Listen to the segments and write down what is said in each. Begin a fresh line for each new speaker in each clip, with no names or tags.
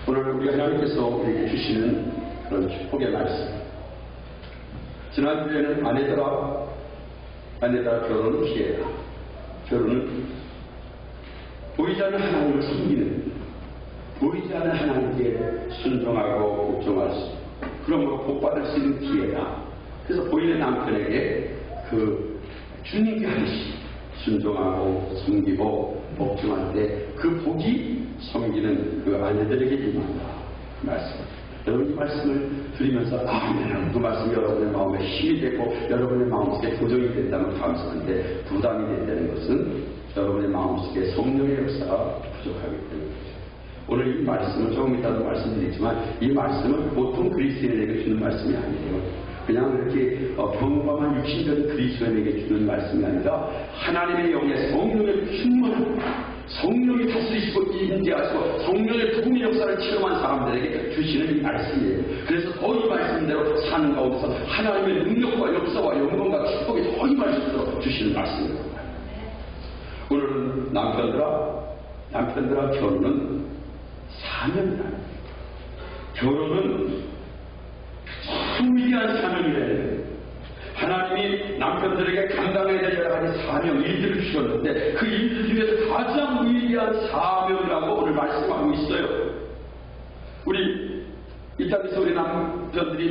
오늘 우리 하나님께서 우리에게 주시는 그런 축복의 말씀. 지난주에는 아내들아 결혼은 피해라. 결혼은 보이지 않는 하나님을 섬기는, 보이지 않는 하나님께 순종하고 복종할 수, 그러므로 복받을 수 있는 기회다. 그래서 보이는 남편에게 그 주님께 하듯이 순종하고 섬기고 복종할 때 그 복이 섬기는 그 아내들에게 임한다. 그 말씀. 여러분 이 말씀을 들으면서 아멘. 그 말씀이 여러분의 마음에 힘이 되고 여러분의 마음속에 고정이 된다면 감사한데, 부담이 된다는 것은 여러분의 마음속에 성령의 역사가 부족하기 때문이죠. 오늘 이 말씀은 조금 이따도 말씀드리지만, 이 말씀은 보통 그리스도인에게 주는 말씀이 아니에요. 그냥 이렇게 평범한 육신적인 그리스도인에게 주는 말씀이 아니라 하나님의 영의 성령의 충만한, 성령이 다스리시고 인지하시고 성령의 부흥의 역사를 체험한 사람들에게 주시는 이 말씀이에요. 그래서 더 이 말씀대로 사는 가운데서 하나님의 능력과 역사와 영광과 축복이 더 임할 수 있도록 주시는 말씀입니다. 오늘은 남편들아 결혼은 사명이다. 결혼은 참 위대한 사명이래. 하나님이 남편들에게 감당해야 될 여러 가지 사명, 일들을 주셨는데 그 일들 중에서 가장 위대한 사명이라고 오늘 말씀하고 있어요. 우리 이 땅에서 우리 남자들이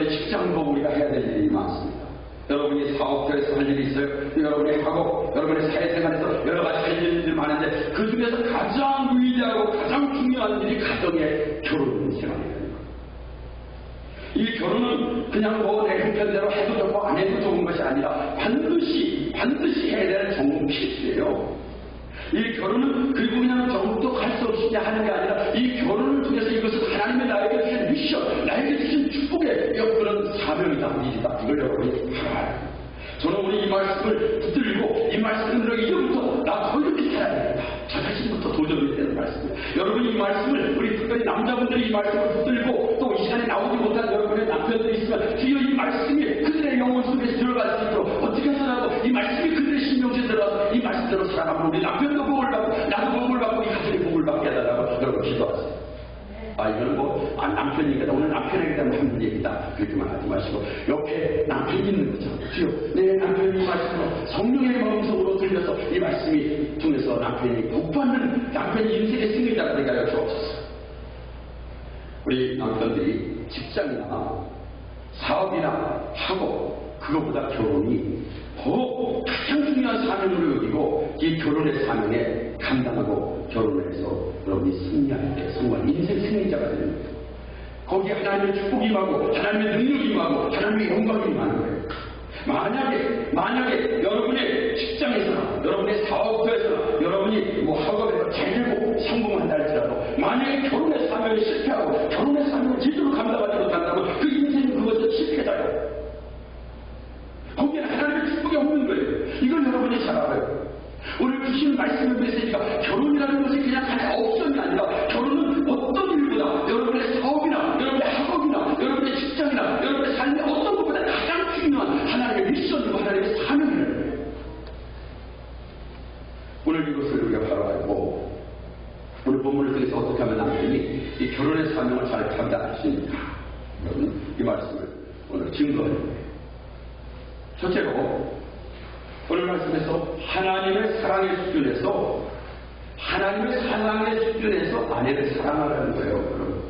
직장도 우리가 해야 될 일이 많습니다. 여러분이 사업터에서 할 일이 있어요. 여러분이 하고 여러분의 사회생활에서 여러 가지 할 일들이 많은데 그 중에서 가장 위대하고 가장 중요한 일이 가정의 결혼 생활입니다. 이 결혼은 그냥 내 형편대로 해도 좋고 안 해도 좋은 것이 아니라 반드시 해야 되는 정문 필수예요. 이 결혼은 그리고 그냥 정도 갈 수 없이 하는 게 아니라 이 결혼을 통해서 이것은 하나님의 나에게 주신 미션, 나에게 주신 축복의 그런 사명이다, 일이다. 이걸 여러분이 알아야 해요. 저는 오늘 이 말씀을 붙들고 이 말씀을 들어 이제부터 나 더 이렇게 살아야 되겠다. 저 자신부터 도전이 되는 말씀이에요. 여러분이 이 말씀을, 우리 특별히 남자분들이 이 말씀을 붙들고 또 이 시간에 나오지 못한 여러분의 남편들이 있으면 주여 이 말씀이 그들의 영혼 속에 들어갈 수 있도록 어떻게 해서라도 이 말씀이 그들의 심령에 들어가서 이 말씀대로 살아가면 우리 남편도 복을 받고 나도 복을 받고 이 가정이 복을 받게 해달라고 여러분 기도하세요. 이거는 남편이니까 오늘 남편에게 대한 한 얘기다. 그렇게만 하지 마시고 옆에 남편이 있는 거죠. 주여 내 남편이 이 말씀으로 성령의 마음속으로 들려서 이 말씀이 통해서 남편이 복받는 남편이 인생의 승리자가 되게 하여 주옵소서. 우리 남편들이 직장이나 사업이나 하고 그것보다 결혼이 더 가장 중요한 사명으로 여기고 이 결혼의 사명에 감당하고 결혼을 해서 여러분이 승리할 때 정말 인생 승리자가 되는 거예요. 거기에 하나님의 축복이 임하고 하나님의 능력이 임하고 하나님의 영광이 임하는 거예요. 만약에 여러분의 직장에서나 여러분의 사업터에서나 여러분이 학업에서 잘 되고 성공한다 할지라도 만약에 결혼의 사명에 실패하고 결혼의 사명을 제대로 감당하지 못한다면 그 인생은 그것도 실패자예요. 거기에는 하나님의 축복이 없는 거예요. 이걸 여러분이 잘 알아요. 오늘 주신 말씀의 메시지가 결혼이라는 것이 그냥 하나의 옵션이 아니라 결혼은 어떤 일보다 여러분의 사업이나 여러분의 학업이나 여러분의 직장이나 여러분의 삶의 어떤 것보다 가장 중요한 하나님의 미션이고 하나님의 사명이에요. 오늘 이것을 우리가 바로 알고 오늘 본문을 통해서 어떻게 하면 남편이 이 결혼의 사명을 잘 감당할 수 있는가, 여러분 이 말씀을 오늘 증거할 거예요. 첫째로 오늘 말씀에서 하나님의 사랑의 수준에서 아내를 사랑하라는 거예요. 여러분.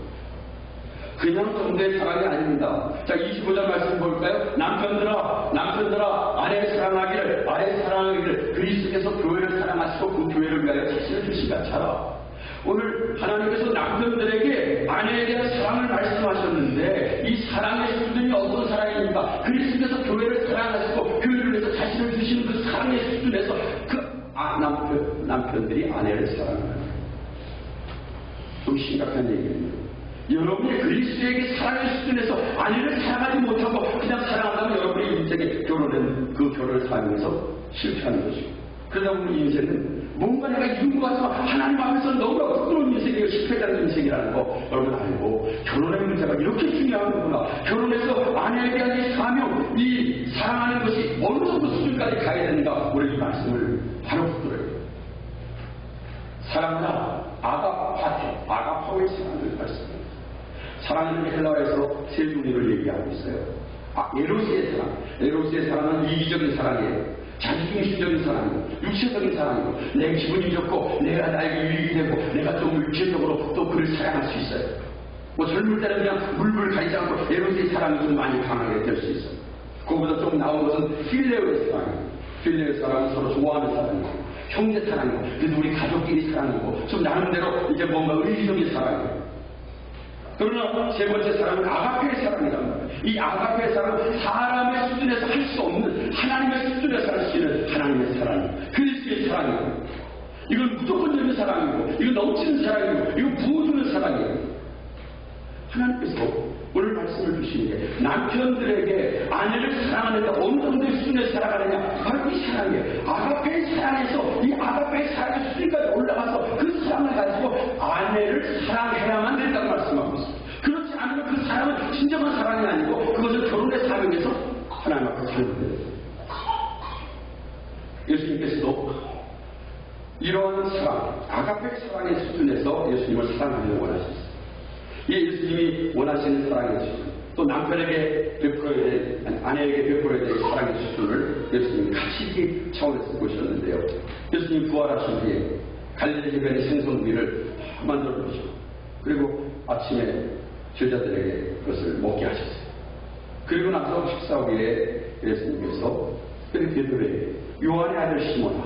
그냥 정도의 사랑이 아닙니다. 자, 25절 말씀 볼까요? 남편들아 아내를 사랑하기를 그리스도께서 교회를 사랑하시고 그 교회를 위하여 자신을 주신 것처럼 오늘 하나님께서 남편들에게 아내에 대한 사랑을 말씀하셨는데 이 사랑의 수준이 어떤 사랑입니까? 그리스도께서 교회를 사랑하시고 교회를 위해서 자신을 주시는 그 사랑의 수준에서 남편들이 아내를 사랑하는 거예요. 좀 심각한 얘기입니다. 여러분이 그리스도에게 사랑의 수준에서 아내를 사랑하지 못하고 그냥 사랑한다면 여러분의 인생에 그 결혼을 사랑해서 실패하는 것이고, 그러다 보면 인생은 뭔가 내가 이룬 것 같지만 하나님 앞에서 너무나 부끄러운 인생이고 실패자는 인생이라는 거 여러분 알고, 결혼의 문제가 이렇게 중요한 거구나. 결혼해서 아내에 대한 이 사명, 이 사랑하는 것이 어느 정도 수준까지 가야 되는가, 우리 이 말씀을 바로 붙들어요. 사랑하라 아가파의 사랑을 말씀. 사랑은 헬라어에서 세 종류를 얘기하고 있어요. 에로스의 사랑. 에로스의 사랑은 이기적인 사랑이에요. 자기중심적인 사랑이고, 육체적인 사랑이고, 내 기분이 좋고, 내가 나에게 유익이 되고, 내가 좀 육체적으로 또 그를 사랑할 수 있어요. 젊을 때는 그냥 물불 가리지 않고 에로스의 사랑이 좀 많이 강하게 될 수 있어요. 그거보다 좀 나온 것은 필레오의 사랑이에요. 필레오의 사랑은 서로 좋아하는 사랑이고, 형제 사랑이고, 그래도 우리 가족끼리 사랑이고, 좀 나름대로 이제 뭔가 의리적인 사랑이에요. 그러나 세 번째 사랑은 아가페의 사랑이란 말이에요. 이 아가페의 사랑은 사람의 수준에서 할 수 없는 하나님의 수준에서 할 수 있는 하나님의 사랑이에요. 그리스도의 사랑이에요. 이건 무조건적인 사랑이고, 이건 넘치는 사랑이고, 이건 부어주는 사랑이에요. 하나님께서 오늘 말씀을 주시는 게 남편들에게 아내를 사랑하는데 어느 정도의 수준에서 사랑하느냐, 바로 이 사랑이에요. 아가페의 사랑에서 이 아가페의 사랑의 수준까지 올라가서 그 사랑을 가지고 아내를 사랑해야만 된다고 말씀하고 있습니다. 그렇지 않으면 그 사랑은 진정한 사랑이 아니고 그것은 결혼의 사명에서 하나님 앞에 사는 거예요. 예수님께서도 이러한 사랑, 아가페의 사랑의 수준에서 예수님을 사랑하기를 원하셨어요. 예수님이 원하시는 사랑의 수준, 또 남편에게 베풀어야 될, 아내에게 베풀어야 될 사랑의 수준을 예수님이 같이 차원에서 보셨는데요. 예수님이 부활하신 뒤에 갈릴리 해변의 생선구이를 만들어 보시고, 그리고 아침에 제자들에게 그것을 먹게 하셨어요. 그리고 나서 식사 후에 예수님께서 베드로에게 요한의 아들 시몬아,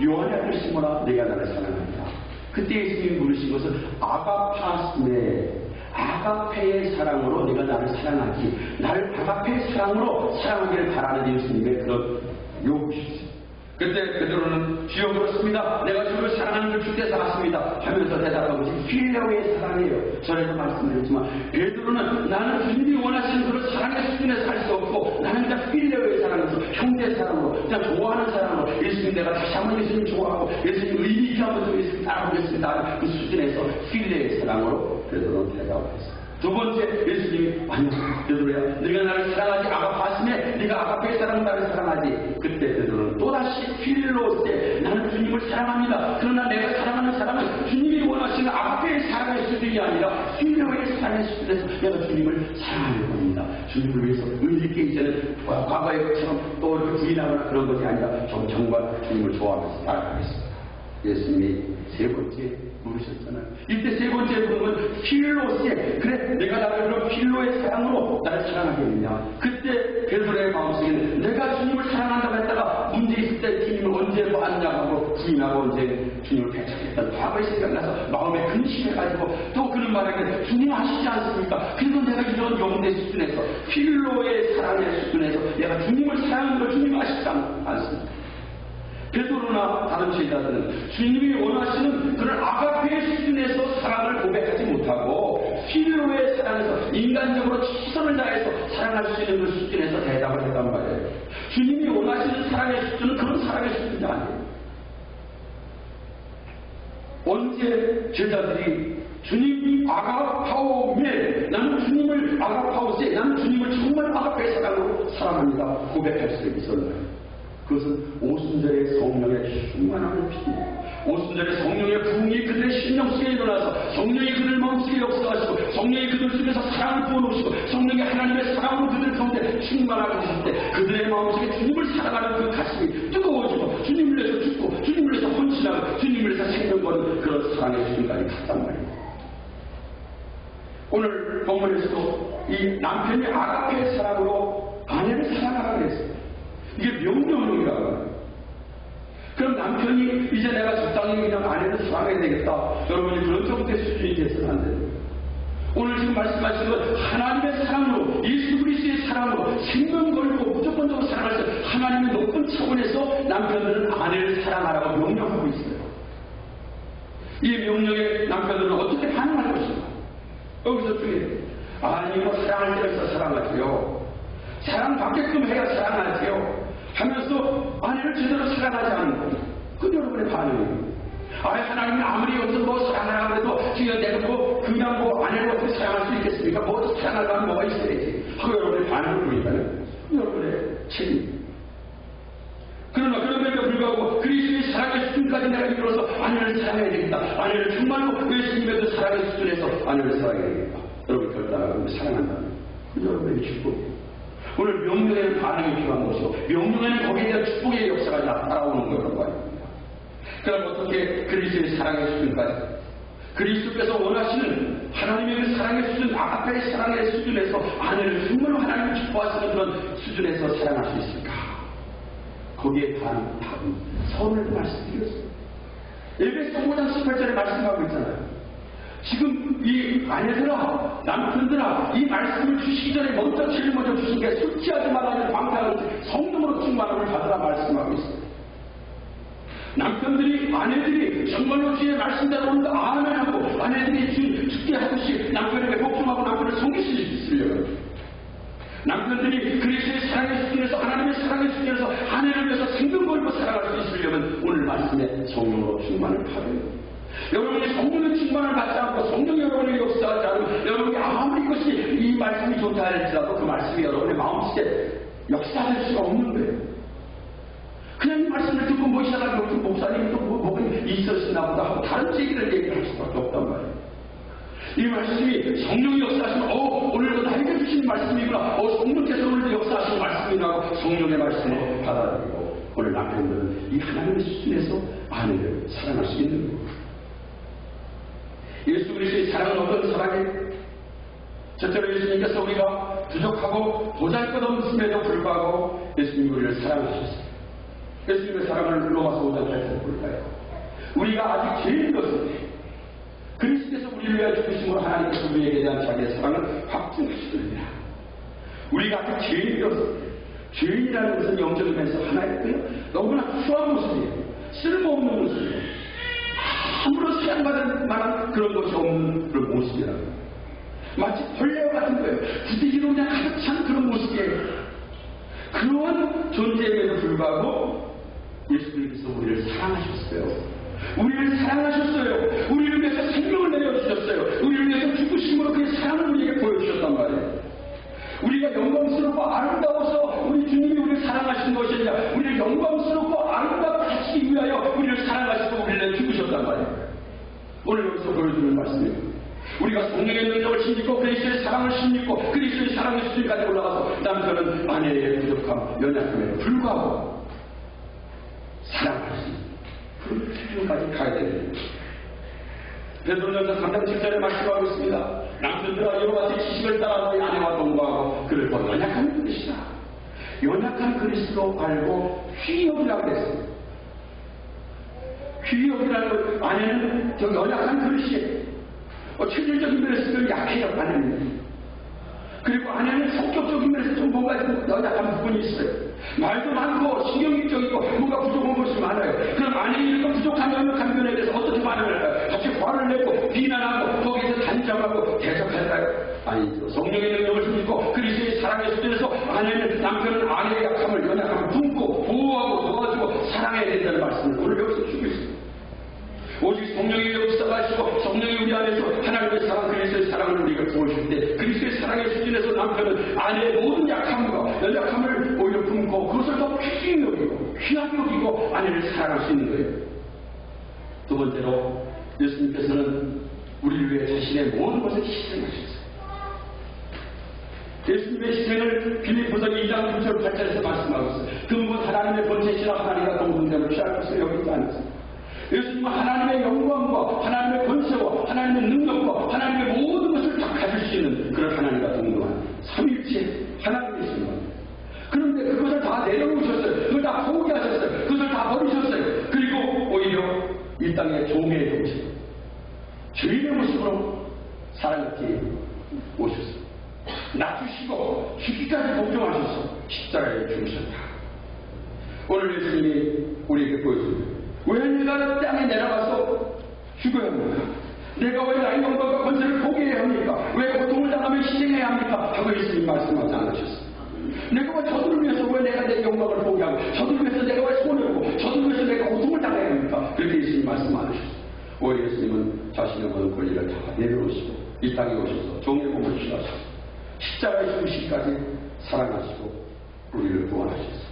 요한의 아들 시몬아, 내가 나를 사랑한다. 그때 예수님이 물으신 것은 아가파스네, 아가페의 사랑으로 네가 나를 사랑하지, 나를 아가페의 사랑으로 사랑하기를 바라는 예수님의 그런 요구이셨어요. 그때 베드로는 주여 그렇습니다, 내가 주를 사랑하는 걸 주께서 아십니다 하면서 대답한 것이 필레오의 사랑이에요. 전에도 말씀드렸지만 베드로는 나는 주님이 원하시는 그런 사랑의 수준에서 할 수 없고, 나는 그냥 필레오의 사랑에서 형제 사랑으로, 그냥 좋아하는 사랑으로, 예수님 내가 다시 한번 예수님 좋아하고 예수님 의미 있게 한번 예수님 따라오겠습니다, 그 수준에서 필레오의 사랑으로 베드로는 대답을 했어요. 두 번째, 예수님이 아니요 베드로야, 네가 나를 사랑하지, 아가파스네, 네가 아가페의 사랑 나를 사랑하지. 그때 베드로는 또다시 필로스 때 나는 주님을 사랑합니다. 그러나 내가 사랑하는 사람은 주님이 원하시는 아가페의 사랑의 수준이 아니라 필로의 사랑의 수준에서 내가 주님을 사랑하는 겁니다. 주님을 위해서 의리있게 이제는 과거의 것처럼 또 이렇게 부인하거나 그런 것이 아니라 정말 주님을 좋아하면서 따라가겠습니다. 예수님이 세 번째 물으셨잖아요. 이때 세 번째 물음은 필로스에, 그래 내가 나를 그런 필로의 사랑으로 나를 사랑하겠느냐. 그때 베드로의 마음속에는 내가 주님을 사랑한다고 했다가 문제 있을 때 주님을 언제 봤냐고 하고 부인하고 언제 주님을 배척했던 과거의 생각나서 마음에 근심해가지고 또 그런 말에게 주님 아시지 않습니까? 그래도 내가 이런 영대 수준에서 필로의 사랑의 수준에서 내가 주님을 사랑하는 걸 주님 아시지 않습니까? 베드로나 다른 제자들은 주님이 원하시는 그런 아가페의 수준에서 사랑을 고백하지 못하고 필로의 사랑에서 인간적으로 최선을 다해서 사랑할 수 있는 그 수준에서 대답을 했단 말이에요. 주님이 원하시는 사랑의 수준은 그런 사랑의 수준이 아니에요. 언제 제자들이 주님 아가파오메, 나는 주님을 아가파오세, 나는 주님을 정말 아가페의 사랑으로 사랑합니다 고백할 수 있었나요? 그것은 오순절의 성령의 충만함을 피입니다. 오순절의 성령의 부흥이 그들의 심령 속에 일어나서 성령이 그들 마음속에 역사하시고 성령이 그들 속에서 사랑을 부어놓으시고 성령이 하나님의 사랑으로 그들 가운데 충만하게 하실 때 그들의 마음속에 주님을 사랑하는 그 가슴이 뜨거워지고 주님을 위해서 죽고 주님을 위해서 헌신하고 주님을 위해서 생명 거는 그런 사랑의 수준까지 갔단 말입니다. 오늘 본문에서도 이 남편이 아가페의 사랑으로 아내를 사랑하라고 했어요. 이게 명령이라고 해요. 그럼 남편이 이제 내가 적당히 그냥 아내를 사랑해야 되겠다. 여러분이 그런 정도의 수준이 돼서는 안 돼요. 오늘 지금 말씀하시는 건 하나님의 사랑으로, 예수 그리스도의 사랑으로 생명 걸고 무조건적으로 사랑할 수 있어요. 하나님의 높은 차원에서 남편들은 아내를 사랑하라고 명령하고 있어요. 이 명령에 남편들은 어떻게 반응할 것인가? 여기서 중요해요. 아니 뭐 사랑할 때에서 사랑하지요. 사랑받게끔 해야 사랑하지요. 하면서 아내를 제대로 사랑하지 않는 거예요. 그게 여러분의 반응이에요. 하나님이 아무리 여기서 뭐 사랑하라고 해도 지금 내가 뭐 그냥 뭐 아내를 어떻게 사랑할 수 있겠습니까? 뭐 사랑하려면 뭐가 있어야지 하고 여러분의 반응을 보니까요. 여러분의 책임. 그러나 그럼에도 불구하고 그리스도의 사랑의 수준까지 내가 이끌어서 아내를 사랑해야 되겠다. 아내를 정말로 예수님의 그 사랑의 수준에서 아내를 사랑해야 되겠다. 여러분 결단하고 사랑한다면 그저 여러분에게 축복이에요. 오늘 명령에는 반응이 필요한 것이고 명령에는 거기에 대한 축복의 역사가 따라오는 거라고 합니다. 그럼 어떻게 그리스도의 사랑의 수준까지 그리스도께서 원하시는 하나님의 그 사랑의 수준, 아가페의 사랑의 수준에서 아내를 정말로 하나님을 기뻐하시는 그런 수준에서 사랑할 수 있을까? 거기에 답은 서론에도 말씀드렸습니다. 에베소 5장 18절에 말씀하고 있잖아요. 지금 이 아내들아, 남편들아, 이 말씀을 주시기 전에 제일 먼저 주신 게 숙지하지 말아야 방탕한 성령으로 충만함을 받으라 말씀하고 있습니다. 남편들이, 아내들이 정말로 주의 말씀대로 아멘하고 아내들이 죽게 하듯이 남편에게 복종하고 남편을 섬길 수 있으려고 남편들이 그리스도의 사랑의 수준에서 하나님의 사랑의 수준에서 아내를 위해서 생명 걸고 살아갈 수 있으려면 오늘 말씀에 성령으로 충만을 받아요. 여러분이 성령의 충만을 받지 않고 성령이 여러분에게 역사하지 않으면 여러분이 아무리 것이 이 말씀이 좋다 할지라도 그 말씀이 여러분의 마음속에 역사될 수가 없는 거예요. 그냥 이 말씀을 듣고 이상하게 목사님이 또 뭐가 있었나 보다 하고 다른 얘기를 얘기할 수밖에 없단 말이에요. 이 말씀이 성령이 역사하시면 오늘도 나에게 주신 말씀이구나, 성령께서 오늘도 역사하신 말씀이라고 성령의 말씀을 받아들이고 오늘 남편들은 이 하나님의 수준에서 아내를 사랑할 수 있는 겁니다. 예수 그리스도의 사랑은 어떤 사랑이에요? 첫째로 예수님께서 우리가 부족하고 보잘것없음에도 불구하고 예수님이 우리를 사랑하셨어요. 예수님의 사랑을 로마서 5장 8절에 볼까요? 우리가 아직 죄인 것을 그리스도께서 우리를 위하여 죽으심으로 하나님께서 우리에게 대한 자기의 사랑을 확증하시더니라. 우리가 아직 죄인 것을 죄인이라는 것은 영적인 면에서 하나였고요. 너무나 추한 모습이에요. 쓸모없는 모습이에요. 아무런 사랑받을 만한 그런 것이 없는 그런 모습이라고. 마치 벌레와 같은 거예요. 부대기로 그냥 가득 찬 그런 모습이에요. 그러한 존재임에도 불구하고 예수님께서 우리를 사랑하셨어요. 우리를 사랑하셨어요. 우리를 위해서 생명을 내려주셨어요. 우리를 위해서 죽으심으로 그의 사랑을 우리에게 보여주셨단 말이에요. 우리가 영광스럽고 아름다워서 우리 주님이 우리를 사랑하신 것이 아니라 우리를 영광스럽고 아름답게 하시기 위하여 우리를 사랑하시고 우리를 죽으셨단 말이에요. 오늘 여기서 보여주는 말씀이에요. 우리가 성령의 능력을 힘입고 그리스도의 사랑을 힘입고 그리스도의 사랑의 수준까지 올라가서 남편은 아내의 부족함, 연약함에도 불구하고 사랑할 수 있는 그런 수준까지 가야 됩니다. 베드로전서 3장 7절에 말씀하고 있습니다. 남편들아 이와 같이 지식을 따라 너희 아내와 동거하고 그를 더 연약한 그리스도라. 연약한 그리스도 알고 휘여기라고 그랬습니다. 휘여기라는 것, 아내는 저 연약한 그릇이에요. 체질적인 면에서 약해요, 아내는. 그리고 아내는 성격적인 면에서 좀 뭔가 연약한 부분이 있어요. 말도 많고 신경질적이고 뭔가 부족한 것이 많아요. 그럼 아내의 이런 부족한 연약한 면에 대해서 어떻게 반응을 할까요? 같이 화를 내고 비난하고 거기에서 단정하고 대적할까요? 아니죠. 성령의 능력을 힘입고 그리스도의 사랑의 수준에서 아내는 남편은 아내의 약함을 연약함을 품고 보호하고 도와주고 사랑해야 된다는 말씀을 오늘 여기서 주고 있습니다. 오직 성령의 역사가 하시고 성령이 우리 안에서 하나님의 사랑, 그리스도의 사랑을 우리가 보여줄 때 그리스도의 사랑의 수준에서 남편은 아내의 모든 약함과 연약함을 오히려 품고 그것을 더 귀히 여기고 귀하게 여기고 아내를 사랑할 수 있는 거예요. 두 번째로 예수님께서는 우리를 위해 자신의 모든 것을 희생하셨어요. 예수님의 희생을 빌립보서 2장 9절 8절에서 말씀하고 있어요. 근본 하나님의 본체시라 하나님과 동등됨을 취할 것을 여기지 않았어요. 예수님은 하나님의 영광과 하나님의 권세와 하나님의 능력과 하나님의 모든 것을 다 가질 수 있는 그런 하나님과 동등한 삼위일체 하나님이신 겁니다. 그런데 그것을 다 내려놓으셨어요. 그걸 다 포기하셨어요. 그것을 다 버리셨어요. 그리고 오히려 이 땅에 종의 형식, 죄인의 모습으로 사람같이 오셨어요. 낮추시고 죽기까지 복종하셔서 십자가에 죽으셨다. 오늘 예수님이 우리에게 보여줍니다. 왜 내가 땅에 내려가서 죽어야 합니까? 내가 왜 나의 영광과 권세를 포기해야 합니까? 왜 고통을 당하며 희생해야 합니까? 하고 예수님 말씀하지 않으셨어요. 내가 왜 저들을 위해서 왜 내가 내 영광을 포기하고 저들을 위해서 내가 왜 손해보고 저들을 위해서 내가 고통을 당해야 합니까? 그렇게 예수님 말씀 안 하셨어요. 오히려 예수님은 자신의 모든 권리를 다 내려놓으시고 이 땅에 오셔서 종의 몸을 취하셔서 십자가의 죽으시기까지 사랑하시고 우리를 구원하셨어요.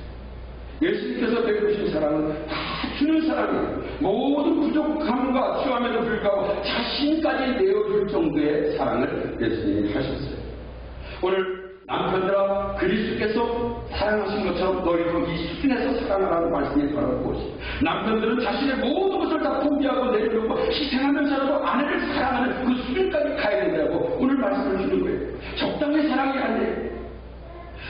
예수님께서 베푸신 사랑은 다 주는 사랑이에요. 모든 부족함과 취함에도 불구하고 자신까지 내어줄 정도의 사랑을 사랑을 예수님이 하셨어요. 오늘 남편들아 그리스도께서 사랑하신 것처럼 너희도 이 수준에서 사랑하라는 말씀이 바로 무엇이에요? 남편들은 자신의 모든 것을 다 포기하고 내려놓고 희생하면서라도 아내를 사랑하는 그 수준까지 가야 된다고 오늘 말씀을 주는 거예요. 적당히 사랑이 안 돼요.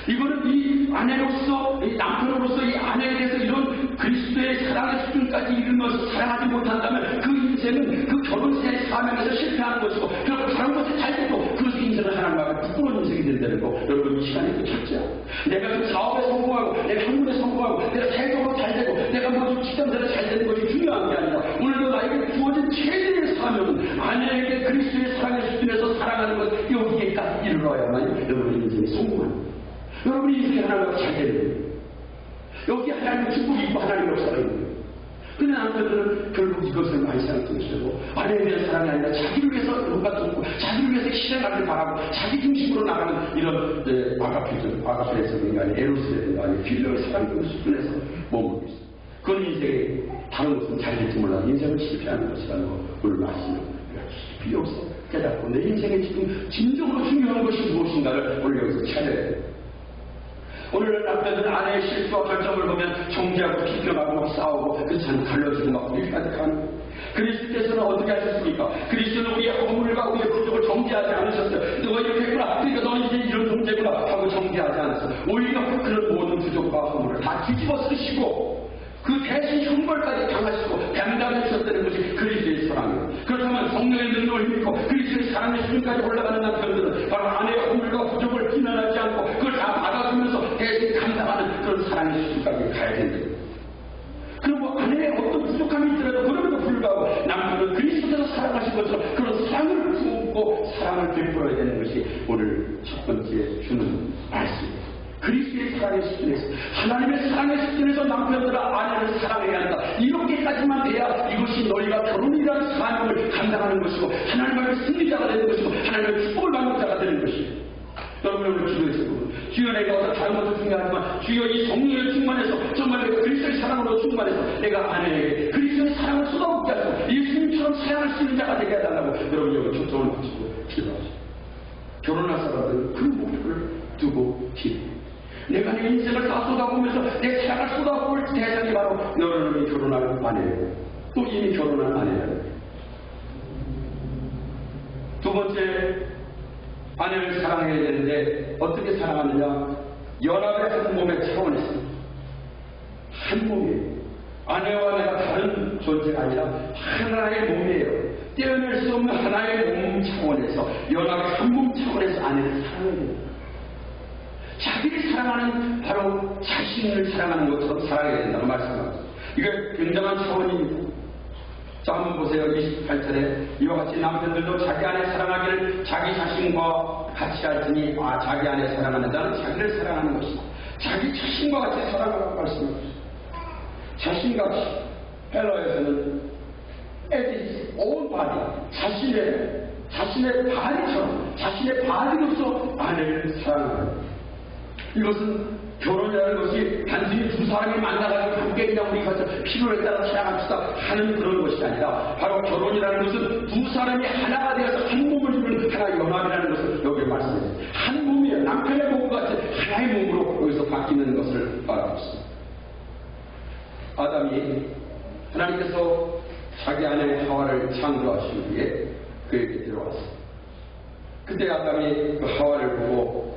이거는 이 아내로서, 이 남편으로서 이 아내에 대해서 이런 그리스도의 사랑의 수준까지 이르면서 사랑하지 못한다면 그 인생은 그 결혼생의 사명에서 실패하는 것이고, 결국 다른 것이 잘 돼도 그 인생은 하나님 앞에 부끄러운 인생이 된다는 거, 여러분 이 시간에 또 찾죠. 내가 그 사업에 성공하고, 내가 학문에 성공하고, 내가 사회적으로 잘 되고, 내가 모두 직장생활에 잘 되는 것이 중요한 게 아니라, 오늘도 나에게 주어진 최대의 사명은 아내에게 그리스도의 사랑의 수준에서 사랑하는 것, 여기에까지 이르러야만 여러분의 인생이 성공하는 거예요. 여러분이 인생이 하나님과 잘 되는 거예요. 여기 하나님의 축복이 있고 하나님의 역사가 있는 거예요. 근데 남편들은 결국 이것을 많이 생각하면서도 아내에 대한 사랑이 아니라 자기를 위해서 뭔가 돕고 자기를 위해서 희생하길 바라고 자기 중심으로 나가는 이런 아가페에서 그런 게 아니라 에로스에서 아니라 필요의 사랑의 수준에서 머물고 있어요. 그건 인생에 다른 것은 잘 될지 몰라도 인생을 실패하는 것이라는 거 오늘 말씀을 깊이 여기서 깨닫고 내 인생에 지금 진정으로 중요한 것이 무엇인가를 오늘 여기서 찾아야 돼요. 오늘 남편들 아내의 실수와 결정을 보면 정죄하고 비껴가고 막 싸우고 그 참 갈라지고 막 이렇게까지 가는. 그리스도께서는 어떻게 하셨습니까? 그리스도는 우리의 허물과 우리의 부족을 정죄하지 않으셨어요. 너가 이렇게 했구나. 그러니까 너는 이제 이런 존재구나 하고 정죄하지 않았어요. 오히려 그런 모든 부족과 허물을 다 뒤집어 쓰시고 그 대신 형벌까지 당하시고 감당해 주셨다는 것이 그리스도의 사랑이에요. 그렇다면 성령의 능력을 믿고 그리스도의 사랑의 수준까지 올라가는 남편들은 바로 아내의 허물과 부족을 비난하지 않고 그걸 다 받아주면서 대신 감당하는 그런 사랑의 수준까지 가야 된다. 그리고 아내의 어떤 부족함이 있더라도 그럼에도 불구하고 남편은 그리스도께서 사랑하신 것처럼 그런 사랑을 품고 사랑을 베풀어야 되는 것이 오늘 첫 번째 주는 말씀입니다. 그리스도의 사랑의 수준에서 하나님의 사랑의 수준에서 남편들아 아내를 사랑해야 한다. 이렇게까지만 돼야 이것이 너희가 결혼이라는 사명을 감당하는 것이고 하나님 앞에 승리자가 되는 것이고 하나님의 축복을 받는 자가 되는 것이에요. 여러분 오늘 기도해서 주여 내가 어떤 다른 것도 중요하지만 주여 이 성령을 충만해서 정말 내가 그리스도의 사랑으로 충만해서 내가 아내에게 그리스도의 사랑을 쏟아붓게 하시고 예수님처럼 사랑할 수 있는 자가 되게 해달라고 여러분 여기 초점을 맞추고 기도하시고 결혼할 사람들은 그 목표를 두고 기도해요. 내가 내 인생을 다 쏟아보면서 내 사랑을 쏟아볼 대상이 바로 여러분이 결혼할 아내예요. 또 이미 결혼한 아내예요. 두 번째, 아내를 사랑해야 되는데 어떻게 사랑하느냐? 연합의 한 몸의 차원에서 한 몸이에요. 아내와 내가 다른 존재가 아니라 하나의 몸이에요. 떼어낼 수 없는 하나의 몸 차원에서 연합의 한 몸 차원에서 아내를 사랑해야 돼요. 자기를 사랑하는 바로 자신을 사랑하는 것처럼 살아야 된다고 말씀합니다. 이게 굉장한 차원입니다. 자, 한번 보세요. 28절에 이와 같이 남편들도 자기 아내 사랑하기를 자기 자신과 같이 하시니 자기 아내 사랑하는 자는 자기를 사랑하는 것이다. 자기 자신과 같이 사랑하라고 말씀합니다. 자신같이 헬라에서는 as his own body, 자신의 바디처럼 자신의 바디로서 아내를 사랑하는 것. 이것은 결혼이라는 것이 단순히 두 사람이 만나가지고 함께 그냥 우리 가서 필요에 따라 사랑합시다 하는 그런 것이 아니라 바로 결혼이라는 것은 두 사람이 하나가 되어서 한 몸을 이루는 하나의 연합이라는 것을 여기에 말씀해요. 한 몸이에요. 남편의 몸과 같이 하나의 몸으로 여기서 바뀌는 것을 말하고 있습니다. 아담이 하나님께서 자기 아내 하와를 창조하시기 위해 그에게 들어왔습니다. 그때 아담이 그 하와를 보고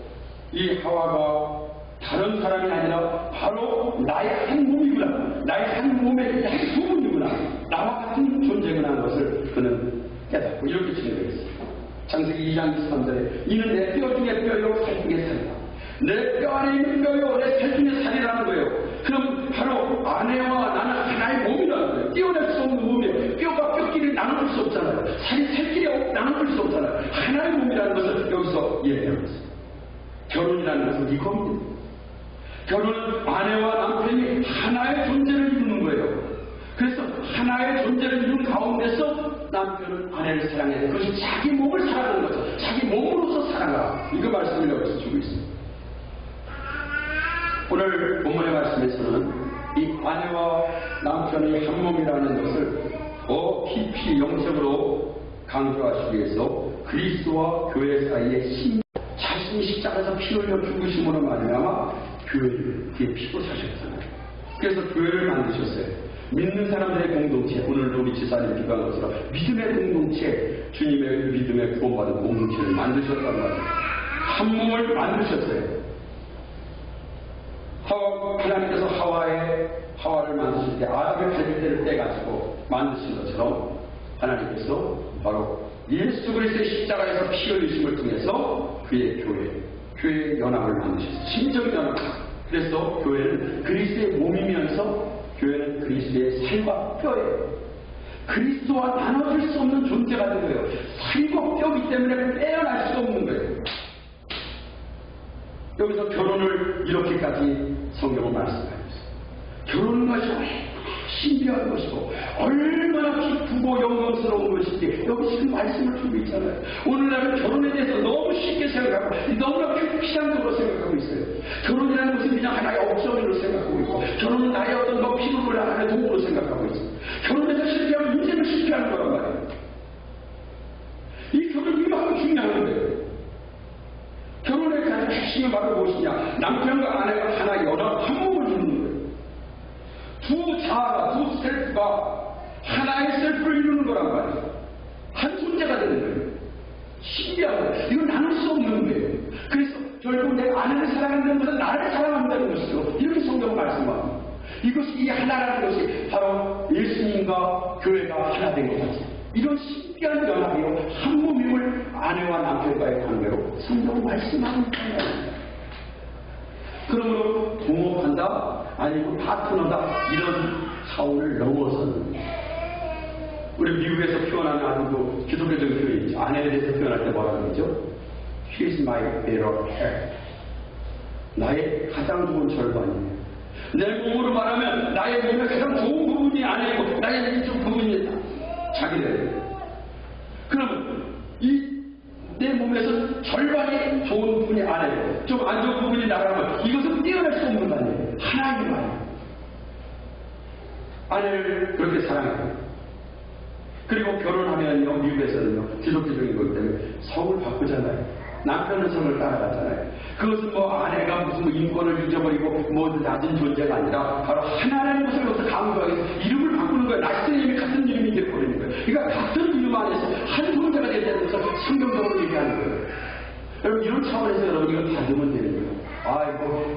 이 하와가 다른 사람이 아니라 바로 나의 한 몸이구나. 나의 한 몸의 나의 부분이구나. 나와 같은 존재구나 하는 것을 그는 깨닫고 이렇게 증거했습니다. 창세기 2장 23절에 이는 내 뼈 중에 뼈요 살 중에 살이다. 내 뼈 안에 있는 뼈요 내 살 중에 살이라는 거예요. 그럼 바로 아내와 나는 하나의 몸이라는 거예요. 떼어낼 수 없는 몸이에요. 뼈가 뼈끼리 나눠줄 수 없잖아요. 살이 살끼리 나눠줄 수 없잖아요. 하나의 몸이라는 것을 여기서 이해하고 있습니다. 결혼이라는 것은 이겁니다. 결혼은 아내와 남편이 하나의 존재를 이루는 거예요. 그래서 하나의 존재를 이룬 가운데서 남편은 아내를 사랑해요. 그것이 자기 몸을 사랑하는 거죠. 자기 몸으로서 사랑하라. 이거 말씀을 여기서 주고 있습니다. 오늘 본문의 말씀에서는 이 아내와 남편이 한 몸이라는 것을 더 깊이 영적으로 강조하시기 위해서 그리스도와 교회 사이에 자신이 십자가에서 피 흘려 죽으심으로 말미암아 교회를 그의 피로 사셨잖아요. 그래서 교회를 만드셨어요. 믿는 사람들의 공동체, 오늘도 우리 지사님 기도한 것처럼 믿음의 공동체, 주님의 믿음에 구원받은 공동체를 만드셨단 말이에요. 한 몸을 만드셨어요. 하나님께서 하와를 만드실 때 아담의 발밑대를 떼가지고 만드신 것처럼 하나님께서 바로 예수 그리스도의 십자가에서 피 흘리심을 통해서 그의 교회의 연합을 만드셨어요. 심적 연합. 그래서 교회는 그리스도의 몸이면서 교회는 그리스도의 살과 뼈예요. 그리스도와 나눠질 수 없는 존재가 된 거예요. 살과 뼈이기 때문에 빼어날 수 없는 거예요. 여기서 결혼을 이렇게까지 성경은 말씀하고 있어요. 결혼은 것이 신비한 것이고 얼마나 기쁘고 영광스러운 것인지 여기 지금 말씀을 주고 있잖아요. 오늘날은 결혼에 대해서 너무 쉽게 생각하고 너무나 피상적으로 생각하고 있어요. 결혼이라는 것은 그냥 하나의 업적으로 생각하고 있고 결혼은 나의 어떤 피부를 하나의 도구로 생각하고 있어요. 결혼에서 실패하면 인생을 실패하는 거란 말이에요. 이 결혼이 이만큼 중요한 거예요. 결혼의 가장 핵심은 바로 무엇이냐? 남편과 아내가 하나 연합 한 몸을 이루는 거예요. 두 자아가, 두 셀프가 하나의 셀프를 이루는 거란 말이에요. 한 존재가 되는 거예요. 신기한 거예요. 이건 나눌 수 없는 거예요. 그래서 결국 내 아내를 사랑한다는 것은 나를 사랑한다는 것이죠. 이렇게 성경 말씀합니다. 이것이 이 하나라는 것이 바로 예수님과 교회가 하나 된 것 같아요. 이런 신기한 연합이요. 한 몸임을 아내와 남편과의 관계로 성경은 말씀하고 있습니다. 그러므로 동업한다 아니면 파트너다 이런 차원을 넘어서는 우리 미국에서 표현하는 아주 그 기독교적인 표현이죠. 아내에 대해서 표현할 때 뭐라 그러죠? She is my better half. 나의 가장 좋은 절반이에요. 내 몸으로 말하면 나의 몸의 가장 좋은 부분이 아내이고 나의 이쪽 부분이 자기들. 그러면 내 몸에서 절반이 좋은 부분이 아내고 좀 안 좋은 부분이 나라면 이것은 떼어낼 수 없는 거 아니에요. 하나님 아니에요. 아내를 그렇게 사랑해요. 그리고 결혼하면요, 미국에서는요, 기독교적인 것 때문에 성을 바꾸잖아요. 남편은 성을 따라가잖아요. 그것은 아내가 무슨 인권을 잊어버리고 낮은 존재가 아니라 바로 하나라는 것을 여기서 강조하기 위해서 이름을 바꾸는 거예요. 낯선 이름이 같은 이름이 되어버리는 거예요. 그러니까 같은 이름 안에서 한 존재가 된다는 것을 성경적으로 얘기하는 거예요. 여러분 이런 차원에서 여러분 이거 받으면 되는 거예요.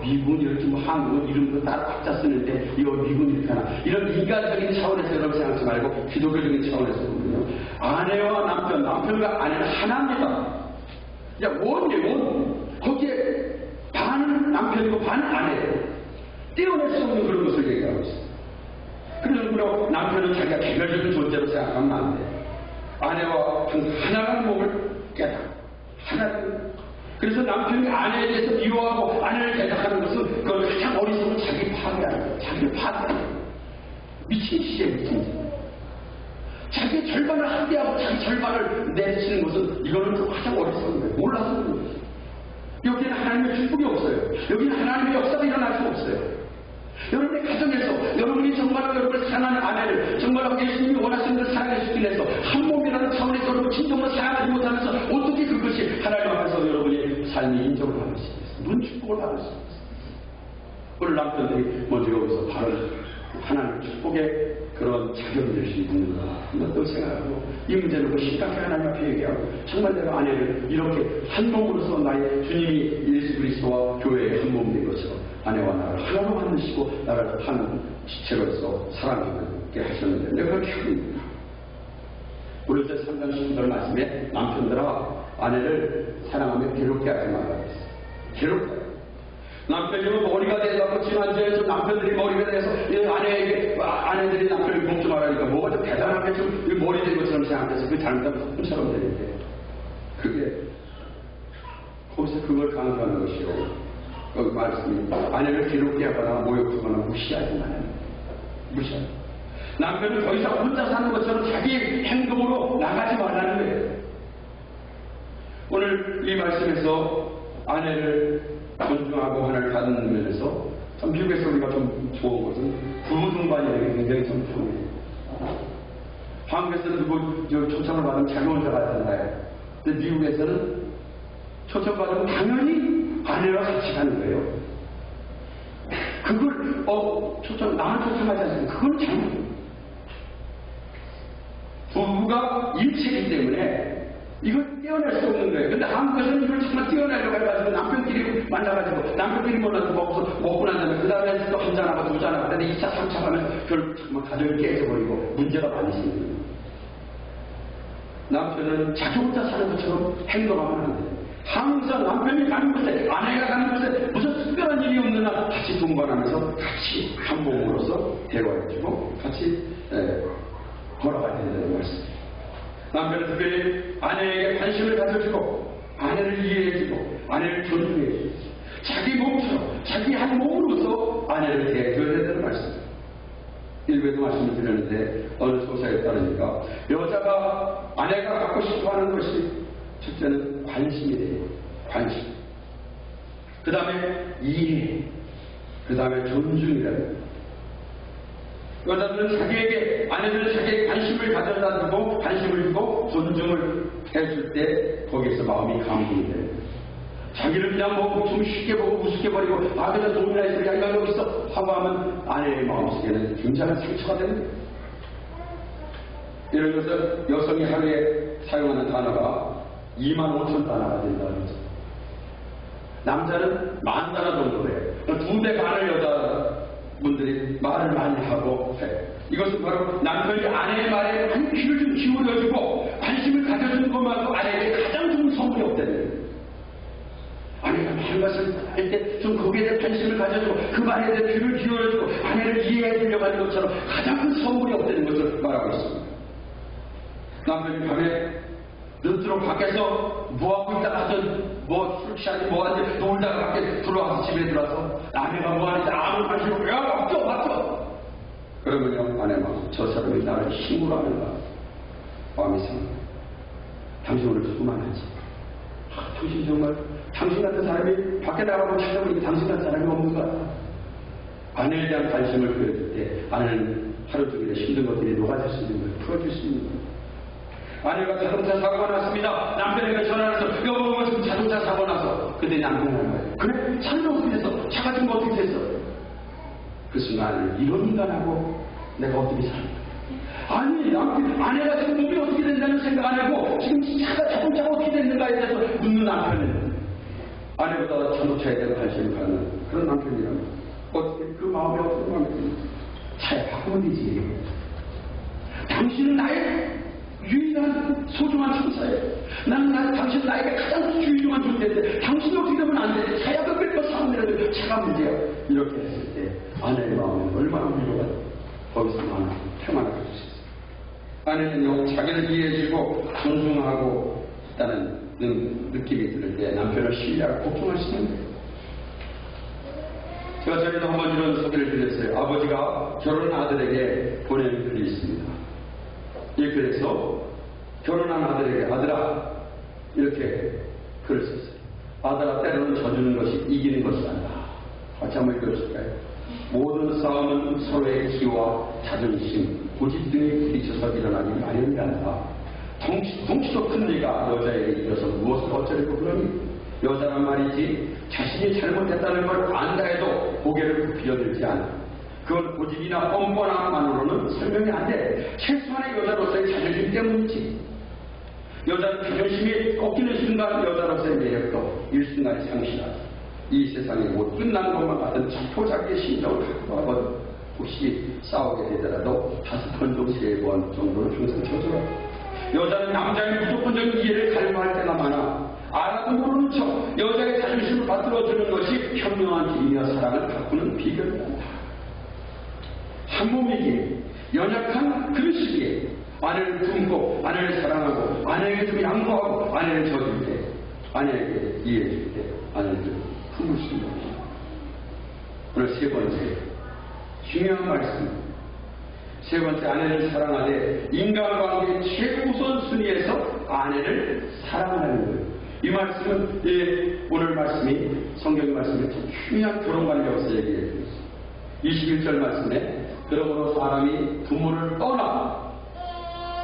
미국은 이렇게 한국은 이름도 따로 각자 쓰는데 이거 미국은 이렇게 하나. 이런 인간적인 차원에서 여러분 생각하지 말고 기독교적인 차원에서 보면요. 아내와 남편과 아내는 하나입니다. 원. 거기에 반은 남편이고 반은 아내예요. 떼어낼 수 없는 그런 것을 얘기하고 있어요. 그래서 남편은 자기가 개별적인 존재로 생각하면 안 돼요. 아내와 하나라는 몸을 하나를. 그래서 남편이 아내에 대해서 미워하고 아내를 대적하는 것은 그걸 가장 어리석은 자기 파괴하는 거예요. 자기를 파괴하는 거예요. 미친 짓이에요, 미친 짓. 자기의 절반을 한대하고 자기 절반을 내치는 것은 이거는 가장 어리석은 거예요. 몰라서 그런 거예요. 여기는 하나님의 축복이 없어요. 여기는 하나님의 역사가 일어날 수 없어요. 여러분의 가정에서 여러분이 정말로 여러분을 사랑하는 아내를 정말로 예수님이 원하시는 것을 사랑해 주기 위해서 한 몸이라는 차원에서 여러분 진정으로 사랑하지 못하면서 어떻게 그것이 하나님 앞에서 여러분이 삶의 인정을 받을 수 있겠어요? 무슨 축복을 받을 수 있겠어요? 오늘 남편들이 먼저 여기서 바로 하나님 축복의 그런 자격이 될 수 있는가 또 생각하고 이 문제를 심각하게 하나님 앞에 얘기하고 정말 내가 아내를 이렇게 한 몸으로서 나의 주님이 예수 그리스도와 교회의 한 몸인 것처럼 아내와 나를 하나로 만드시고 나를 한 지체로서 사랑하게 하셨는데 내가 그렇게 하고 있습니다. 우리 3장 10절 말씀에 남편들아 아내를 사랑하며 괴롭게 하지 말라 했어요. 괴롭게 남편이 머리가 돼서 지난주에 좀 남편들이 머리가 돼서 아내들이 남편을 굶지 말라니까 뭐가 좀 대단하게 좀 머리 된 것처럼 생각해서 그 잘못하면 꿈처럼 되는데 그게 거기서 그걸 강조하는 것이요. 여기 말씀이 아내를 괴롭게 하거나 모욕하거나 무시하지 말아요. 무시하지. 남편은 더 이상 혼자 사는 것처럼 자기 행동으로 나가지 말라는 거예요. 오늘 이 말씀에서 아내를 존중하고 하나를 받는 면에서 참 미국에서 우리가 좀 좋은 것은 부부 동반이라는 게 굉장히 좀 편해요. 한국에서는 누구 초청을 받으면 자기 혼자 가잖아요. 근데 미국에서는 초청받으면 당연히 아내와 같이 가는 거예요. 그걸 초청 나만 초청하지 않습니까? 그건 잘못. 부부가 일체이기 때문에 이걸 떼어낼 수 없는 거예요. 근데 한국에서는 이걸 정말 떼어내려고 해가지고 남편끼리 만나가지고 남편끼리 몰라서 먹고 난 다음에 그 다음에 또 한 잔하고 두 잔하고 근데 2차, 3차 하면 그걸 정말 가정을 깨져버리고 문제가 많이 생겨요. 남편은 자기 혼자 사는 것처럼 행동하면 안 돼요. 항상 남편이 가는 곳에 아내가 가는 곳에 무슨 특별한 일이 없는 한 같이 동반하면서 같이 한 몸으로서 대화해주고 같이 걸어가야 된다는 말씀입니다. 남편은 특별히 아내에게 관심을 가져주고 아내를 이해해주고 아내를 존중해주고 자기 몸처럼 자기 한 몸으로서 아내를 대해줘야 된다는 말씀입니다. 일부에도 말씀을 드렸는데 어느 소사에 따르니까 여자가 아내가 갖고 싶어하는 것이 첫째는 관심이래요. 관심. 그 다음에 이해. 그 다음에 존중이래요. 여자들은 아내들은 자기에게 관심을 가져다 주고 관심을 주고 존중을 해줄 때 거기에서 마음이 감동이 돼요. 자기를 그냥 좀 쉽게 보고 우습게 버리고 그냥 돈이나 있어 야이가 여기 있어 하고 하면 아내의 마음속에는 굉장한 상처가 됩니다. 예를 들어서 여성이 하루에 사용하는 단어가 25,000단어가 된다는 거죠. 남자는 10,000단어 정도 돼요. 2배 반을 여자분들이 말을 많이 하고 해요. 이것은 바로 남편이 아내의 말에 한 귀를 좀 기울여주고 관심을 가져주는 것만으로 아내에게 가장 좋은 선물이 없다는 거예요. 아내가 말 것을 할 때 좀 거기에 대해 관심을 가져주고 그 말에 대해 귀를 기울여주고 아내를 이해해 주려고 하는 것처럼 가장 큰 선물이 없다는 것을 말하고 있습니다. 남편이 밤에 늦도록 밖에서 뭐하고 있다가 술 취하지 뭐하지 놀다가 밖에 들어와서 집에 들어와서 아내가 뭐하는지 아무 관심 없고 야 맞죠 그러면요 아내가 저 사람이 나를 힘으로 하는가 마음이 상합니다. 당신 오늘 누구만 하지 당신 정말 당신 같은 사람이 밖에 나가고 찾아보니까 당신 같은 사람이 없는 것 같아. 아내에 대한 관심을 보여줄 때 아내는 하루 종일 힘든 것들이 녹아질 수 있는 거예요. 풀어줄 수 있는 거예요. 아내가 자동차 사고가 났습니다. 남편에게 전화를 해서 여보 지금 자동차 사고 나서 근데 남편이 하는 거예요. 그래? 차는 어떻게 됐어? 차가 지금 어떻게 됐어? 그 순간 이런 인간하고 내가 어떻게 살까? 아니 아내가 지금 몸이 어떻게 된다는 생각 안 하고 지금 자동차가 어떻게 됐는가에 대해서 묻는 남편은 아내보다 자동차에 대한 관심을 갖는 그런 남편이라면 어떻게 그 마음이 어떻게 마음에 듭니까? 차에 바꾸면 되지. 당신은 나의 유일한 소중한 천사예요. 나는 당신 나에게 가장 유일한 존재인데 당신이 어떻게 되면 안 돼. 차야 몇 사면 되는데 차가 문제야. 이렇게 했을 때 아내의 마음은 얼마나 위로가 거기서 많아 평안을 가질 수 있어요. 아내는요 자기를 이해해주고 존중하고 있다는 느낌이 들 때 남편을 신뢰하고 걱정할 수 있는 거예요. 제가 전에도 한번 이런 소개를 드렸어요. 아버지가 결혼한 아들에게 보낸 글이 있습니다. 이 글에서 결혼한 아들에게 아들아 이렇게 글을 썼어요. 아들아 때로는 져주는 것이 이기는 것이 아니다. 같이 한번 읽어줄까요? 모든 싸움은 서로의 기와 자존심, 고집 등이 부딪혀서 일어나기 마련이란다. 덩치도 큰 네가 여자에게 이어서 무엇을 어쩌려고 그러니? 여자란 말이지 자신이 잘못했다는 걸 안다 해도 고개를 굽히려들지 않아. 그건 고집이나 뻔뻔함만으로는 설명이 안 돼. 최소한의 여자로서의 자존심 때문이지. 여자는 자존심이 꺾이는 순간 여자로서의 매력도 일순간에 상실하지. 이 세상에 못 끝난 것만 같은 자포자기의 심정을 갖고 하거든. 혹시 싸우게 되더라도 5번 정도 3번 정도는 항상 쳐줘라. 여자는 남자의 무조건적인 이해를 갈구할 때가 많아. 알아도 모르는 척 여자의 자존심을 받들어주는 것이 현명한 길이며 사랑을 바꾸는 비결이다. 한 몸이기에 연약한 그 시기에 아내를 품고 아내를 사랑하고 아내에게 좀 양보하고 아내를 져줄 때 아내에게 이해해줄 때 아내를 좀 품을 수 있는 것입니다. 오늘 세 번째 중요한 말씀. 세 번째 아내를 사랑하되 인간관계의 최우선 순위에서 아내를 사랑하는 거예요. 이 말씀은 오늘 말씀이 성경 말씀이 중요한 결혼관계로서 얘기해 주고 있습니다. 21절 말씀에 그러므로 사람이 부모를 떠나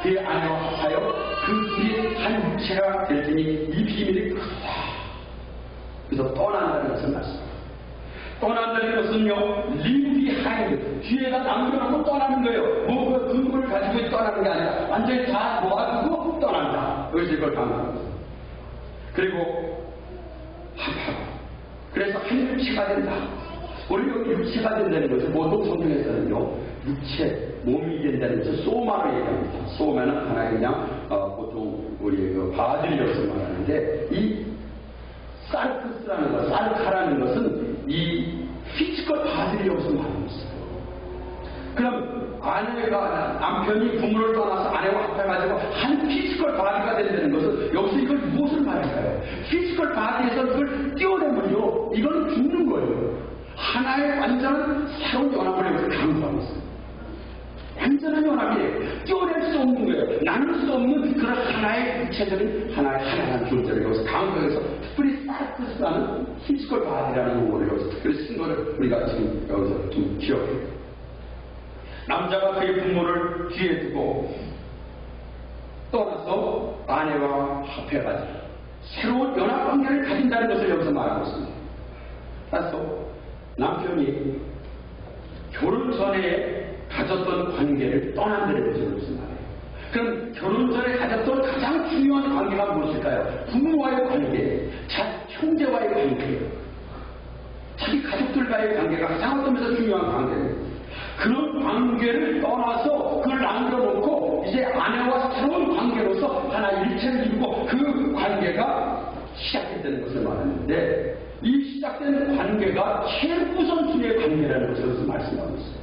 그의 아내와 합하여 그 둘이 한 육체가 될 테니 이 비밀이 크다. 그래서 떠난다는 것을 말씀합니다. 떠난다는 것은요, 리브이 하인드, 뒤에가 남겨놓고 떠나는 거예요. 뭐 그 근거를 가지고 떠나는 게 아니라 완전히 다 모아두고 떠난다. 여기서 이걸 강조하는 거예요. 그리고 합하고, 그래서 한 육체가 된다. 우리 여기 육체가 된다는 것은 보통 성경에서는요, 육체, 몸이 된다는 것을 소마로 얘기합니다. 소마는 하나의 그냥 보통 우리 그 바질이라고 말하는데, 이 사르크스라는 것, 사르카라는 것은 이 피지컬 바질이라고 말하는 것이에요. 그럼 아내가, 남편이 부모를 떠나서 아내와 합해가지고 한 피지컬 바디가 된다는 것은 여기서 이걸 무엇을 말할까요? 피지컬 바디에서 이걸 띄워내면요, 이건 죽는 거예요. 하나의 완전한 새로운 연합을 여기서 강조하고 있어요. 완전한 연합이에요. 띄워낼 수 없는 거예요. 나눌 수 없는 그런 하나의 구체적인 하나의 존재를 여기서 강조해서 특별히 사르크스라는 피지컬 바디라는 용어를 여기서 특별히 쓴 거를 우리가 지금 여기서 좀 기억해요. 남자가 그의 부모를 뒤에 두고 떠나서 아내와 합해가지고 새로운 연합관계를 가진다는 것을 여기서 말하고 있습니다. 따라서 남편이 결혼 전에 가졌던 관계를 떠난다는 것을 여기서 말해요. 그럼 결혼 전에 가졌던 가장 중요한 관계가 무엇일까요? 부모와의 관계, 형제와의 관계, 자기 가족들과의 관계가 가장 어떤 면에서 중요한 관계예요. 그런 관계를 떠나서 그걸 남겨놓고 이제 아내와 새로운 관계로서 하나 일체를 이루고 그 관계가 시작했다는 것을 말하는데, 이 시작된 관계가 최우선순위의 관계라는 것을 여기서 말씀하고 있어요.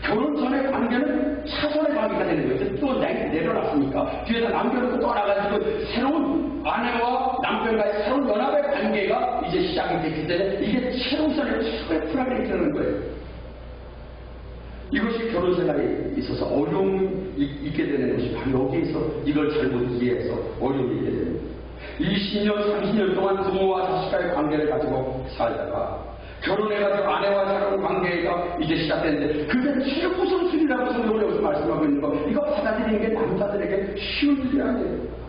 결혼 전의 관계는 차선의 관계가 되는 거예요. 또 내려놨으니까 뒤에다 남겨놓고 떠나가지고 새로운 아내와 남편과의 새로운 연합의 관계가 이제 시작이 됐기 때문에 이게 최우선의 최고의 프라이어리티라는 거예요. 이것이 결혼 생활에 있어서 어려움이 있게 되는 것이 바로 여기에서 이걸 잘못 이해해서 어려움이 있게 되는 거예요. 20년, 30년 동안 부모와 자식과의 관계를 가지고 살다가 결혼해가지고 아내와 새로운 관계가 이제 시작되는데 그게 최우선순위라고 성경을 여기서 말씀하고 있는 거, 이거 받아들이는 게 남자들에게 쉬운 일이 아니에요.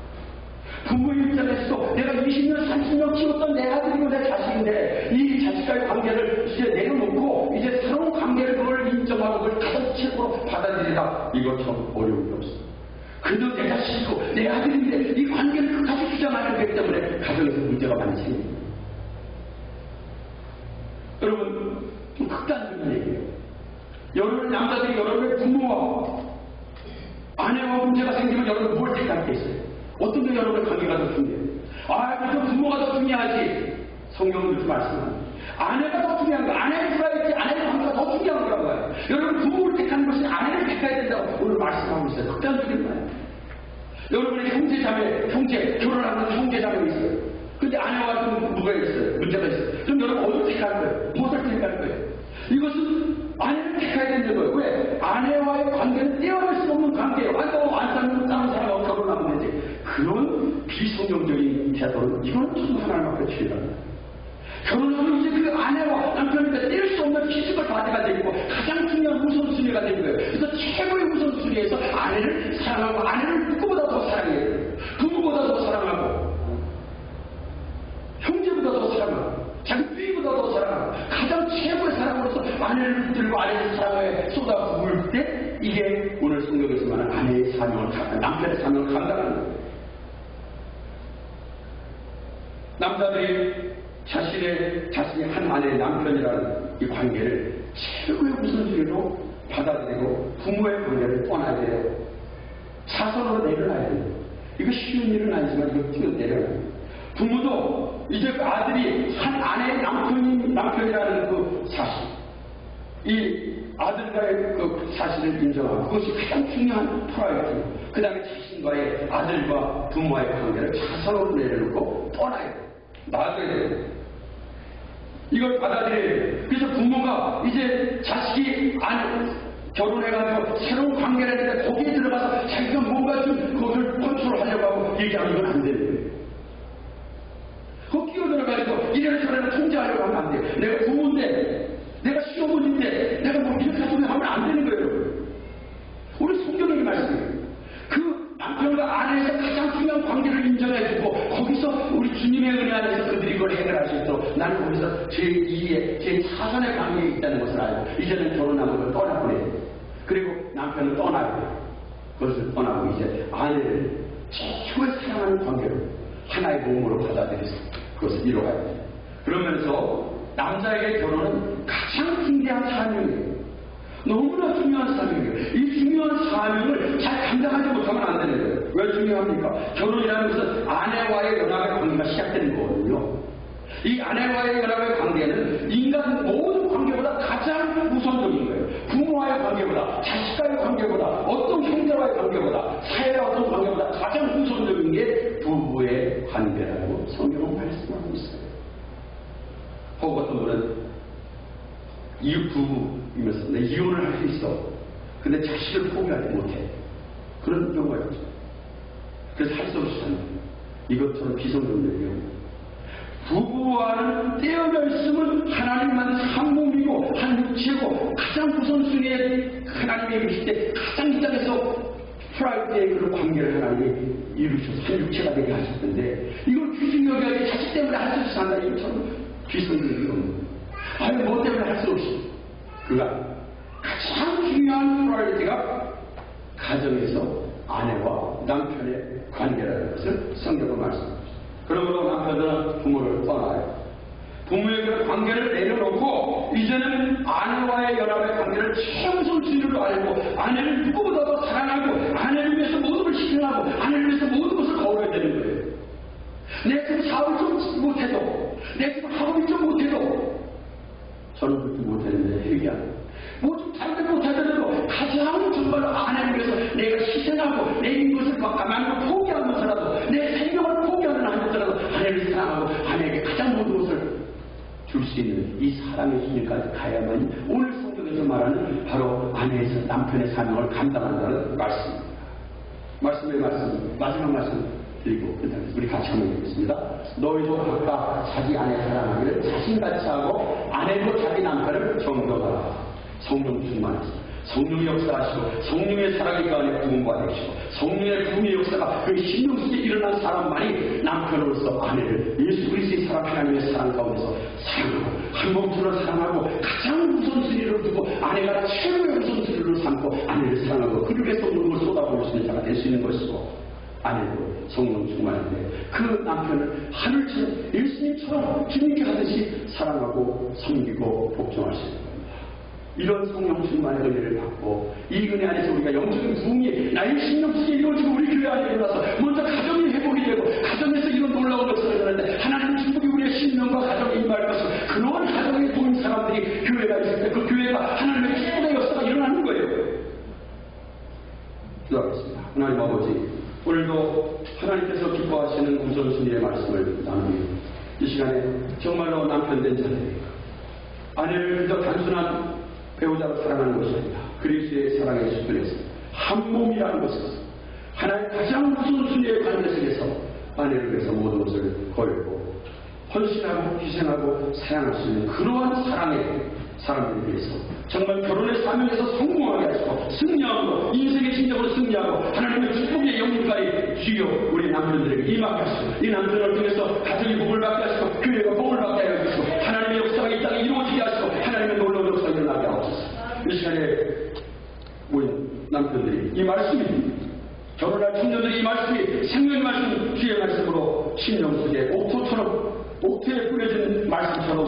부모의 입장에서 내가 20년, 30년 키웠던 내 아들이고 내 자식인데 이 자식과의 관계를 이제 내려놓고 이제 새로운 관계를 그걸 인정하고 그걸 가장 최고로 받아들이다. 이거 참 어려운 게 없어. 그래도 내 자식이고 내 아들인데 이 관계를 끝까지 주장하는 것 때문에 가정에서 문제가 많이 생깁니다. 여러분, 좀 극단적인 얘기예요. 여러분 남자들이 여러분의 부모와 아내와 문제가 생기면 여러분 뭘 택할 게 있어요? 어떤 게 여러분의 관계가 더 중요해요? 그래서 부모가 더 중요하지. 성경은 그렇게 말씀합니다. 아내가 더 중요한 거야. 아내를 풀어야지. 아내의 관계가 더 중요한 거란 거예요. 여러분 부모를 택하는 것이 아내를 택해야 된다고 오늘 말씀하고 있어요. 극단적인 거예요. 여러분의 형제, 결혼하는 형제자매가 있어요. 근데 아내와 좀 누가 있어요? 문제가 있어요. 그럼 여러분 어디를 택할 거예요? 무엇을 택할 거예요? 이것은 아내를 택해야 되는 거예요. 왜? 아내와의 관계는 떼어낼 수 없는 관계예요. 안 싸면 다른 사람하고 결혼하면 되지. 그런 비성경적인 태도는 이건 참 하나님 앞에 취해합니다. 결혼하면 이제 그 아내와 남편인데 뗄 수 없는 피지컬 바디가 되고 가장 중요한 우선순위가 되는 거예요. 그래서 최고의 우선순위에서 아내를 사랑하고 아내를 누구보다 더 사랑해요. 부모보다 더 사랑하고 형제보다 더 사랑하고 자기 부인보다 더 사랑하고 가장 최고의 사랑으로서 아내를 붙들고 아내를 사랑에 쏟아부을 때 이게 오늘 성경에서 말하는 아내의 사명을 남편의 사명을 감당하는 거예요. 남자들이 자신이 한 아내의 남편이라는 이 관계를 최고의 우선순위로 받아들이고 부모의 관계를 떠나야 돼요. 사선으로 내려놔야 돼요. 이거 쉬운 일은 아니지만 이거 뛰어내려놔야 돼요. 부모도 이제 그 아들이 한 아내의 남편이라는 그 사실, 이 아들과의 그 사실을 인정하고 그것이 가장 중요한 프라이어티고 그 다음에 자신과의 아들과 부모와의 관계를 차선으로 내려놓고 떠나야 돼요. 놔둬야 돼요. 이걸 받아들여야 돼요. 그래서 부모가 이제 자식이 결혼해가지고 새로운 관계를 했는데 거기에 들어가서 자기가 뭔가 좀 그것을 컨트롤하려고 하고 얘기하면 이건 안 되는 거예요. 거기 끼어들어가지고 이래저래 통제하려고 하면 안 돼요. 내가 부모인데, 내가 시어머니인데, 내가 뭐 이렇게 소리 하면 안 되는 거예요. 우리 성경의 말씀이에요. 주님의 은혜 안에서 그들이 그걸 해결할 수 있도록 나는 거기서 제2의 제4선의 관계에 있다는 것을 알고 이제는 결혼하고 걸 떠나보내요. 그리고 남편은 떠나요. 그것을 떠나고 이제 아내를 최고의 사랑하는 관계로 하나의 몸으로 받아들여서 그것을 이뤄가야 돼요. 그러면서 남자에게 결혼은 가장 중대한 사명이에요. 너무나 중요한 사명이에요. 이 중요한 사명을 잘 감당하지 못하면 안 되는 거예요. 왜 중요합니까? 결혼이라는 것은 아내와의 연합의 관계가 시작되는 거거든요. 이 아내와의 연합의 관계는 인간 모든 관계보다 가장 우선적인 거예요. 부모와의 관계보다, 자식과의 관계보다, 어떤 형제와의 관계보다, 사회의 어떤 관계보다 가장 우선적인 게 부부의 관계라고 성경은 말씀하고 있어요. 혹 어떤 분은 이웃 부부이면서 내 이혼을 할 수 있어. 근데 자식을 포기하지 못해. 그런 경우가 있죠. 그래서 할 수 없이 사는 거예요. 이것처럼 비성경적이에요. 부부와는 떼어져 있음은 하나님 만든 한 몸이고 한 육체고 가장 우선순위에 하나님의 이루실 때 가장 이 땅에서 프라이드의 그런 관계를 하나님이 이루셔서 한 육체가 되게 하셨는데 이걸 귀중히 여겨야지 자식 때문에 할 수 없이 산다. 이것처럼 비성경적이에요. 아유 뭐 때문에 할 수 없이 그가 가장 중요한 프라이어리티가 가정에서 아내와 남편의 관계라는 것을 성경으로 말씀합니다. 그러므로 남편들은 부모를 떠나요. 부모의 그런 관계를 내려놓고 이제는 아내와의 연합의 관계를 최우선순위로 알고 아내를 누구보다도 사랑하고 아내를 위해서 모든 걸 실행하고 아내를 위해서 모든 것을 거울해야 되는 거예요. 내 지금 사업을 좀 못해도 내 지금 학업이 좀 못해도 저는 그렇게 못했는데 회개하고 뭐 좀 잘못 못하더라도 가장 정말로 아내를 위해서 내가 희생하고 내 이것을 가만히 포기하면서라도 내 생명을 포기하는 한편이라도 아내를 사랑하고 아내에게 가장 모든 것을 줄 수 있는 이 사랑의 순위까지 가야만이 오늘 성경에서 말하는 바로 아내에서 남편의 사명을 감당한다는 말씀입니다. 말씀의 말씀 마지막 말씀 드리고 우리 같이 한번 읽겠습니다. 너희도 각각 자기 아내 사랑하기를 자신같이 하고 아내도 자기 남편을 존경하라. 성령 충만하시고 성령의 역사하시고 성령의 사랑이 그 안에 부흥과 되시고 성령의 부흥의 역사가 그 심령 속에 일어난 사람만이 남편으로서 아내를 예수 그리스도의 사랑 하나님의 사랑 가운데서 사랑하고 한 몸처럼 사랑하고 가장 우선순위로 두고 아내가 최고의 우선순위로 삼고 아내를 사랑하고 그를 위해서 모든 걸 쏟아부을 수 있는 자가 될 수 있는 것이고 아내도 성령 충만한데 그 남편을 하늘처럼 예수님처럼 주님께 하듯이 사랑하고 섬기고 복종할 수 있는 겁니다. 이런 성령 충만의 은혜를 받고 이 은혜 안에서 우리가 영적인 부흥이 나의 심령 속에 이루어지고 우리 교회 안에 일어나서 먼저 가정이 회복이 되고 가정에서 이런 놀라운 역사가 일어나는데 하나님의 축복이 우리의 심령과 가정에 임할 것이고 그런 가정에 모인 사람들이 교회가 있을 때 그 교회가 하나님의 축복의 역사가 일어나는 거예요. 기도하겠습니다. 하나님 아버지 오늘도 하나님께서 기뻐하시는 우선순위의 말씀을 나누니 이 시간에 정말로 남편된 자들이 아내를 그저 단순한 배우자로 사랑하는 것이 아니라 그리스도의 사랑에 집중해서 한 몸이라는 것을 하나의 가장 우선순위의 관계 속에서 아내를 위해서 모든 것을 걸고 헌신하고 희생하고 사랑할 수 있는 그러한 사랑의 사람들을 위해서 정말 결혼의 사명에서 성공하게 하시고 승리하고 인생의 진정으로 승리하고 하나님의 축복의 영광이 주여 우리 남편들에게 임하게 하시고 이 남편을 통해서 가정이 복을 받게 하시고 교회가 복을 받게 하시고 하나님의 역사가 이 땅에 이루어지게 하시고 하나님의 놀라운 역사가 일어나게 하옵소서. 이 시간에 모인 남편들이 이 말씀이 결혼할 청년들이 이 말씀이 생명의 말씀 주의 말씀으로 심령 속에 옥토에 뿌려진 말씀처럼